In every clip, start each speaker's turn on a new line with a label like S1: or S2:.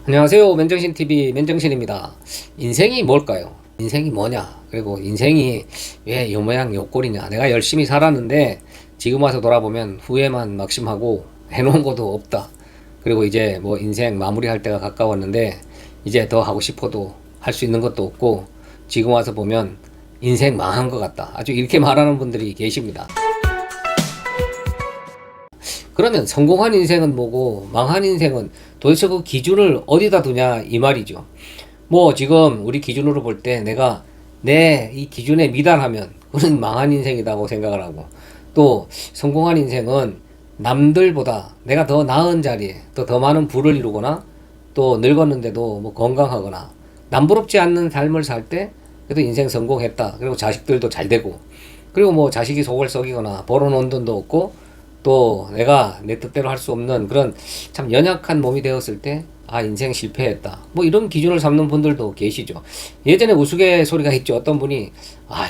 S1: 안녕하세요. 맨정신TV 맨정신입니다. 인생이 뭘까요? 인생이 뭐냐? 그리고 인생이 왜 요 모양 요 꼴이냐? 내가 열심히 살았는데 지금 와서 돌아보면 후회만 막심하고 해놓은 것도 없다. 그리고 이제 뭐 인생 마무리할 때가 가까웠는데 이제 더 하고 싶어도 할 수 있는 것도 없고 지금 와서 보면 인생 망한 것 같다. 아주 이렇게 말하는 분들이 계십니다. 그러면 성공한 인생은 뭐고 망한 인생은 도대체 그 기준을 어디다 두냐 이 말이죠. 뭐 지금 우리 기준으로 볼 때 내가 내 이 기준에 미달하면 그는 망한 인생이라고 생각을 하고, 또 성공한 인생은 남들보다 내가 더 나은 자리에 또 더 많은 부를 이루거나 또 늙었는데도 뭐 건강하거나 남부럽지 않는 삶을 살 때 그래도 인생 성공했다. 그리고 자식들도 잘 되고, 그리고 뭐 자식이 속을 썩이거나 벌어놓은 돈도 없고 또 내가 내 뜻대로 할 수 없는 그런 참 연약한 몸이 되었을 때 인생 실패했다. 뭐 이런 기준을 삼는 분들도 계시죠. 예전에 우스갯소리가 있죠. 어떤 분이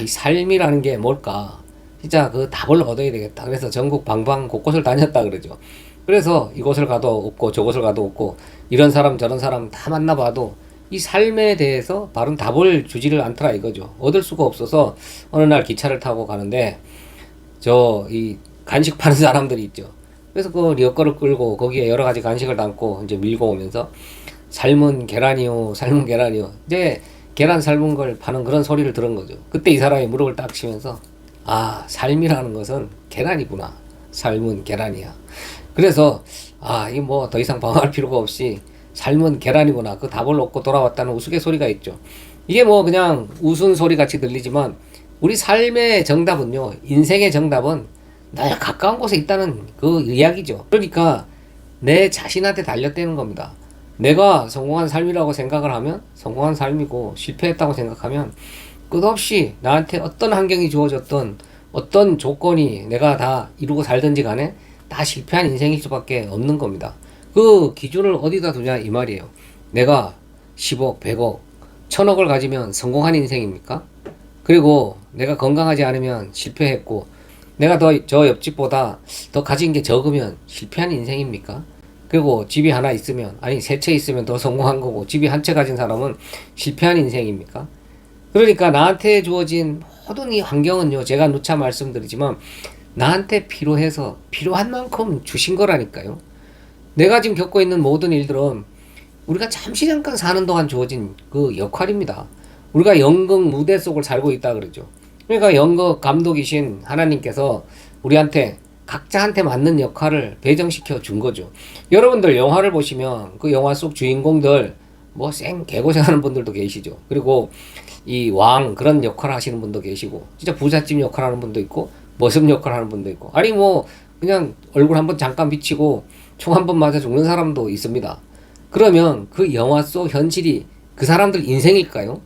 S1: 이 삶이라는 게 뭘까? 진짜 그 답을 얻어야 되겠다. 그래서 전국 방방 곳곳을 다녔다 그러죠. 그래서 이곳을 가도 없고 저곳을 가도 없고 이런 사람 저런 사람 다 만나봐도 이 삶에 대해서 바른 답을 주지를 않더라 이거죠. 얻을 수가 없어서 어느 날 기차를 타고 가는데 이 간식 파는 사람들이 있죠. 그래서 그 리어커를 끌고 거기에 여러 가지 간식을 담고 이제 밀고 오면서 삶은 계란이요, 삶은 계란이요. 이제 계란 삶은 걸 파는 그런 소리를 들은 거죠. 그때 이 사람이 무릎을 딱 치면서 삶이라는 것은 계란이구나. 삶은 계란이야. 그래서 이 뭐 더 이상 방황할 필요가 없이 삶은 계란이구나. 그 답을 얻고 돌아왔다는 우스갯소리가 있죠. 이게 뭐 그냥 웃은 소리 같이 들리지만 우리 삶의 정답은요, 인생의 정답은 나에 가까운 곳에 있다는 그 이야기죠. 그러니까 내 자신한테 달렸다는 겁니다. 내가 성공한 삶이라고 생각을 하면 성공한 삶이고, 실패했다고 생각하면 끝없이 나한테 어떤 환경이 주어졌던 어떤 조건이 내가 다 이루고 살든지 간에 다 실패한 인생일 수밖에 없는 겁니다. 그 기준을 어디다 두냐 이 말이에요. 내가 10억, 100억, 1000억을 가지면 성공한 인생입니까? 그리고 내가 건강하지 않으면 실패했고, 내가 저 옆집보다 더 가진 게 적으면 실패한 인생입니까? 그리고 집이 하나 있으면, 세 채 있으면 더 성공한 거고, 집이 한 채 가진 사람은 실패한 인생입니까? 그러니까 나한테 주어진 모든 이 환경은요, 제가 누차 말씀드리지만 나한테 필요해서 필요한 만큼 주신 거라니까요. 내가 지금 겪고 있는 모든 일들은 우리가 잠시 잠깐 사는 동안 주어진 그 역할입니다. 우리가 연극 무대 속을 살고 있다 그러죠. 그러니까 연극 감독이신 하나님께서 우리한테 각자한테 맞는 역할을 배정시켜 준 거죠. 여러분들 영화를 보시면 그 영화 속 주인공들 뭐 개고생하는 분들도 계시죠. 그리고 이 왕 그런 역할 하시는 분도 계시고, 진짜 부잣집 역할 하는 분도 있고, 머슴 역할 하는 분도 있고, 뭐 그냥 얼굴 한번 잠깐 비치고 총 한 번 맞아 죽는 사람도 있습니다. 그러면 그 영화 속 현실이 그 사람들 인생일까요?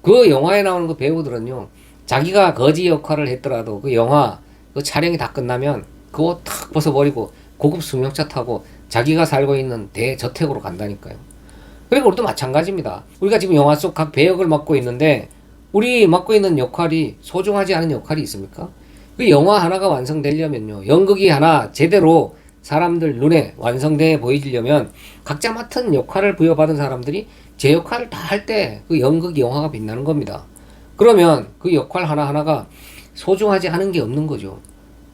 S1: 그 영화에 나오는 그 배우들은요, 자기가 거지 역할을 했더라도 그 영화 그 촬영이 다 끝나면 그 옷 탁 벗어버리고 고급 승용차 타고 자기가 살고 있는 대저택으로 간다니까요. 그리고 우리도 마찬가지입니다. 우리가 지금 영화 속 각 배역을 맡고 있는데 우리 맡고 있는 역할이 소중하지 않은 역할이 있습니까? 그 영화 하나가 완성되려면요, 연극이 하나 제대로 사람들 눈에 완성돼 보이려면 각자 맡은 역할을 부여받은 사람들이 제 역할을 다 할 때 그 연극 영화가 빛나는 겁니다. 그러면 그 역할 하나하나가 소중하지 않은 게 없는 거죠.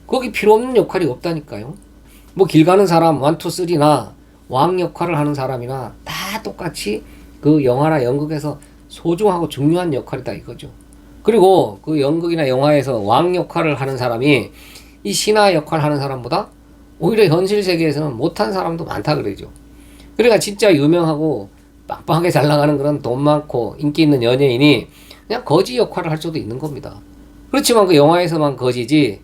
S1: 거기 필요 없는 역할이 없다니까요. 뭐 길 가는 사람 1, 2, 3나 왕 역할을 하는 사람이나 다 똑같이 그 영화나 연극에서 소중하고 중요한 역할이다 이거죠. 그리고 그 연극이나 영화에서 왕 역할을 하는 사람이 이 신하 역할 하는 사람보다 오히려 현실 세계에서는 못한 사람도 많다 그러죠. 그러니까 진짜 유명하고 빵빵하게 잘 나가는 그런 돈 많고 인기 있는 연예인이 그냥 거지 역할을 할 수도 있는 겁니다. 그렇지만 그 영화에서만 거지지,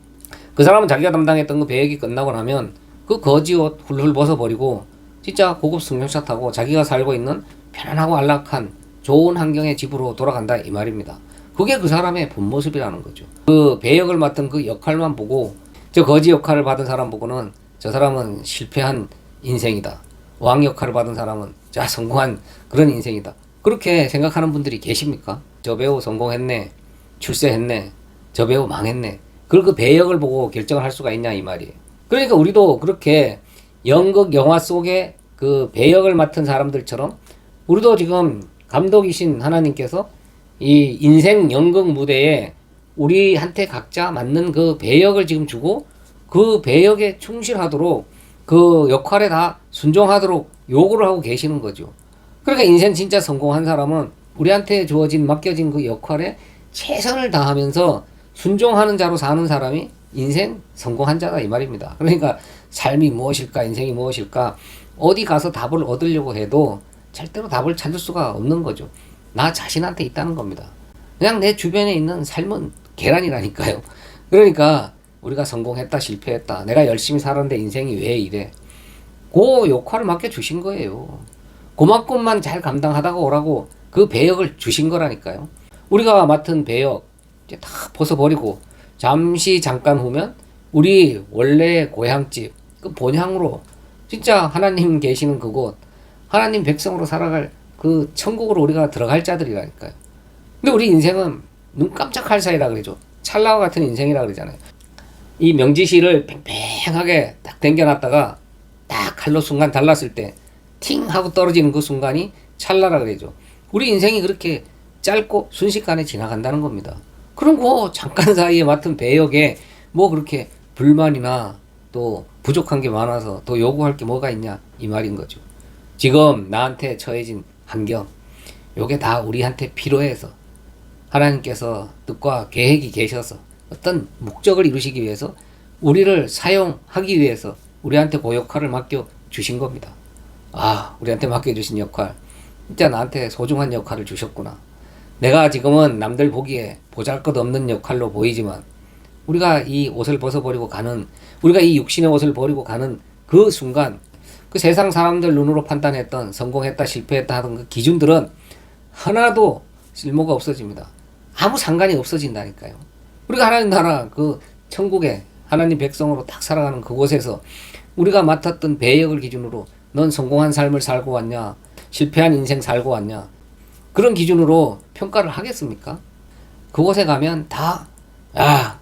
S1: 그 사람은 자기가 담당했던 그 배역이 끝나고 나면 그 거지 옷 훌훌 벗어버리고 진짜 고급 승용차 타고 자기가 살고 있는 편안하고 안락한 좋은 환경의 집으로 돌아간다 이 말입니다. 그게 그 사람의 본 모습이라는 거죠. 그 배역을 맡은 그 역할만 보고 저 거지 역할을 받은 사람 보고는 저 사람은 실패한 인생이다, 왕 역할을 받은 사람은 성공한 그런 인생이다, 그렇게 생각하는 분들이 계십니까? 저 배우 성공했네, 출세했네, 저 배우 망했네, 그걸 그 배역을 보고 결정을 할 수가 있냐 이 말이에요. 그러니까 우리도 그렇게 연극 영화 속의 그 배역을 맡은 사람들처럼 우리도 지금 감독이신 하나님께서 이 인생 연극 무대에 우리한테 각자 맞는 그 배역을 지금 주고 그 배역에 충실하도록 그 역할에 다 순종하도록 요구를 하고 계시는 거죠. 그러니까 인생 진짜 성공한 사람은 우리한테 주어진 맡겨진 그 역할에 최선을 다하면서 순종하는 자로 사는 사람이 인생 성공한 자다 이 말입니다. 그러니까 삶이 무엇일까, 인생이 무엇일까, 어디 가서 답을 얻으려고 해도 절대로 답을 찾을 수가 없는 거죠. 나 자신한테 있다는 겁니다. 그냥 내 주변에 있는 삶은 계란이라니까요. 그러니까 우리가 성공했다, 실패했다, 내가 열심히 살았는데 인생이 왜 이래, 그 역할을 맡겨주신 거예요. 그만큼만 잘 감당하다가 오라고 그 배역을 주신 거라니까요. 우리가 맡은 배역 이제 다 벗어버리고 잠깐 후면 우리 원래 고향집 그 본향으로 진짜 하나님 계시는 그곳, 하나님 백성으로 살아갈 그 천국으로 우리가 들어갈 자들이라니까요. 근데 우리 인생은 눈 깜짝할 사이라 그러죠. 찰나와 같은 인생이라 그러잖아요. 이 명지실을 팽팽하게 딱 당겨놨다가 딱 칼로 순간 달랐을 때 팅 하고 떨어지는 그 순간이 찰나라 그러죠. 우리 인생이 그렇게 짧고 순식간에 지나간다는 겁니다. 그럼 그 잠깐 사이에 맡은 배역에 뭐 그렇게 불만이나 또 부족한 게 많아서 또 요구할 게 뭐가 있냐 이 말인 거죠. 지금 나한테 처해진 환경, 요게 다 우리한테 필요해서 하나님께서 뜻과 계획이 계셔서 어떤 목적을 이루시기 위해서 우리를 사용하기 위해서 우리한테 그 역할을 맡겨 주신 겁니다. 아, 우리한테 맡겨주신 역할, 진짜 나한테 소중한 역할을 주셨구나. 내가 지금은 남들 보기에 보잘것없는 역할로 보이지만 우리가 이 옷을 벗어버리고 가는, 우리가 이 육신의 옷을 버리고 가는 그 순간 그 세상 사람들 눈으로 판단했던 성공했다 실패했다 하던 그 기준들은 하나도 쓸모가 없어집니다. 아무 상관이 없어진다니까요. 우리가 하나님 나라 그 천국에 하나님 백성으로 딱 살아가는 그곳에서 우리가 맡았던 배역을 기준으로 넌 성공한 삶을 살고 왔냐, 실패한 인생 살고 왔냐, 그런 기준으로 평가를 하겠습니까? 그곳에 가면 다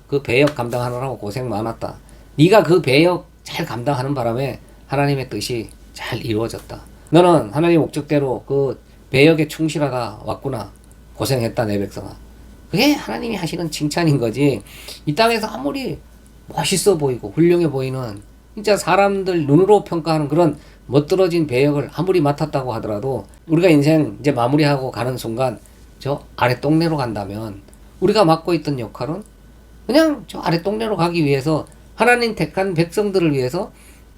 S1: 그 배역 감당하느라고 고생 많았다, 네가 그 배역 잘 감당하는 바람에 하나님의 뜻이 잘 이루어졌다, 너는 하나님의 목적대로 그 배역에 충실하다 왔구나, 고생했다 내 백성아. 그게 하나님이 하시는 칭찬인 거지. 이 땅에서 아무리 멋있어 보이고 훌륭해 보이는 진짜 사람들 눈으로 평가하는 그런 멋들어진 배역을 아무리 맡았다고 하더라도 우리가 인생 이제 마무리하고 가는 순간 저 아래 동네로 간다면 우리가 맡고 있던 역할은 그냥 저 아래 동네로 가기 위해서 하나님 택한 백성들을 위해서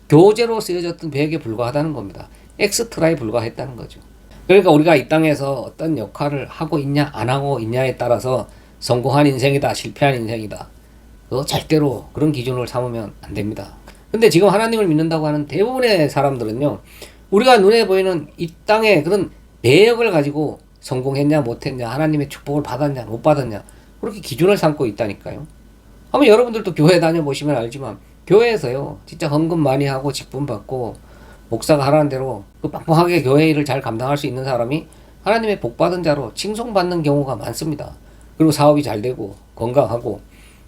S1: 교재로 쓰여졌던 배역에 불과하다는 겁니다. 엑스트라에 불과했다는 거죠. 그러니까 우리가 이 땅에서 어떤 역할을 하고 있냐 안 하고 있냐에 따라서 성공한 인생이다 실패한 인생이다, 그거 절대로 그런 기준을 삼으면 안 됩니다. 근데 지금 하나님을 믿는다고 하는 대부분의 사람들은요, 우리가 눈에 보이는 이 땅의 그런 배역을 가지고 성공했냐 못했냐, 하나님의 축복을 받았냐 못 받았냐, 그렇게 기준을 삼고 있다니까요. 한번 여러분들도 교회 다녀보시면 알지만 교회에서요 진짜 헌금 많이 하고 직분 받고 목사가 하라는 대로 그 빡빡하게 교회 일을 잘 감당할 수 있는 사람이 하나님의 복 받은 자로 칭송받는 경우가 많습니다. 그리고 사업이 잘 되고 건강하고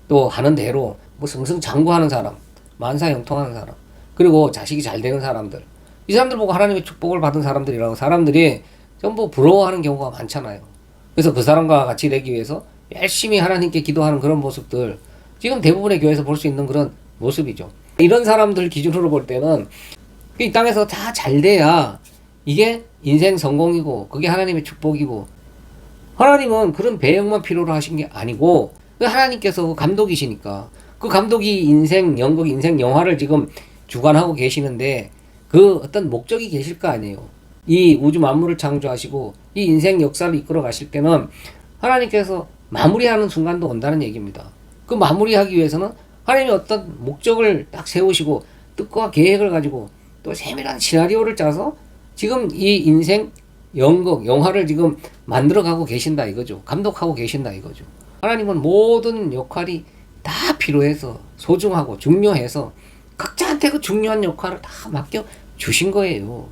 S1: 또 하는 대로 뭐 승승장구하는 사람, 만사형통하는 사람, 그리고 자식이 잘 되는 사람들, 이 사람들 보고 하나님의 축복을 받은 사람들이라고 사람들이 전부 부러워하는 경우가 많잖아요. 그래서 그 사람과 같이 되기 위해서 열심히 하나님께 기도하는 그런 모습들 지금 대부분의 교회에서 볼 수 있는 그런 모습이죠. 이런 사람들 기준으로 볼 때는 이 땅에서 다 잘 돼야 이게 인생 성공이고 그게 하나님의 축복이고, 하나님은 그런 배역만 필요로 하신 게 아니고 하나님께서 그 감독이시니까 그 감독이 인생 연극, 인생 영화를 지금 주관하고 계시는데 그 어떤 목적이 계실 거 아니에요. 이 우주 만물을 창조하시고 이 인생 역사를 이끌어 가실 때는 하나님께서 마무리하는 순간도 온다는 얘기입니다. 그 마무리하기 위해서는 하나님이 어떤 목적을 딱 세우시고 뜻과 계획을 가지고 또 세밀한 시나리오를 짜서 지금 이 인생 연극, 영화를 지금 만들어가고 계신다 이거죠. 감독하고 계신다 이거죠. 하나님은 모든 역할이 다 필요해서 소중하고 중요해서 각자한테 그 중요한 역할을 다 맡겨 주신 거예요.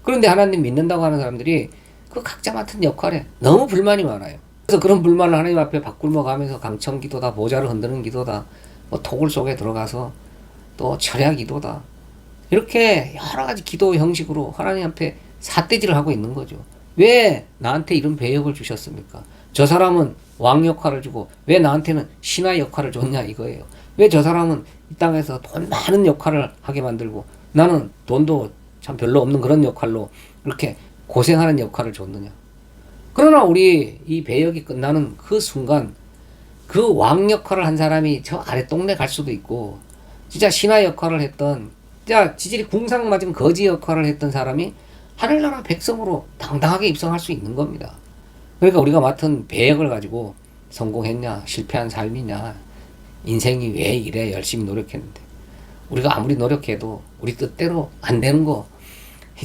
S1: 그런데 하나님 믿는다고 하는 사람들이 그 각자 맡은 역할에 너무 불만이 많아요. 그래서 그런 불만을 하나님 앞에 바꿀며 가면서 강청 기도다, 모자를 흔드는 기도다, 뭐 토굴 속에 들어가서 또 철야 기도다, 이렇게 여러 가지 기도 형식으로 하나님 앞에 삿대질을 하고 있는 거죠. 왜 나한테 이런 배역을 주셨습니까? 저 사람은 왕 역할을 주고 왜 나한테는 신하 역할을 줬냐 이거예요. 왜 저 사람은 이 땅에서 돈 많은 역할을 하게 만들고 나는 돈도 참 별로 없는 그런 역할로 이렇게 고생하는 역할을 줬느냐. 그러나 우리 이 배역이 끝나는 그 순간 그 왕 역할을 한 사람이 저 아래 동네 갈 수도 있고 진짜 신하 역할을 했던 진짜 지질이 궁상 맞은 거지 역할을 했던 사람이 하늘나라 백성으로 당당하게 입성할 수 있는 겁니다. 그러니까 우리가 맡은 배역을 가지고 성공했냐 실패한 삶이냐 인생이 왜 이래 열심히 노력했는데 우리가 아무리 노력해도 우리 뜻대로 안 되는 거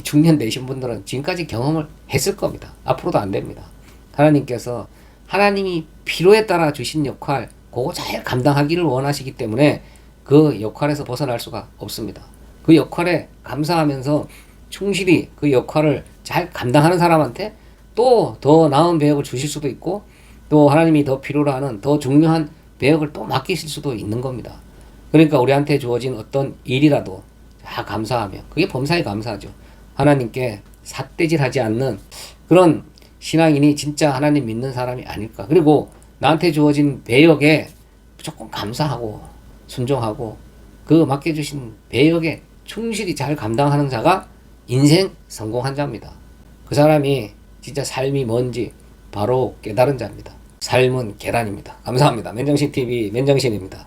S1: 중년 되신 분들은 지금까지 경험을 했을 겁니다. 앞으로도 안 됩니다. 하나님께서 하나님이 필요에 따라 주신 역할 그거 잘 감당하기를 원하시기 때문에 그 역할에서 벗어날 수가 없습니다. 그 역할에 감사하면서 충실히 그 역할을 잘 감당하는 사람한테 또 더 나은 배역을 주실 수도 있고 또 하나님이 더 필요로 하는 더 중요한 배역을 또 맡기실 수도 있는 겁니다. 그러니까 우리한테 주어진 어떤 일이라도 다 감사하며 그게 범사에 감사하죠. 하나님께 삿대질하지 않는 그런 신앙인이 진짜 하나님 믿는 사람이 아닐까. 그리고 나한테 주어진 배역에 무조건 감사하고 순종하고 그 맡겨주신 배역에 충실히 잘 감당하는 자가 인생 성공한 자입니다. 그 사람이 진짜 삶이 뭔지 바로 깨달은 자입니다. 삶은 계란입니다. 감사합니다. 맨정신TV 맨정신입니다.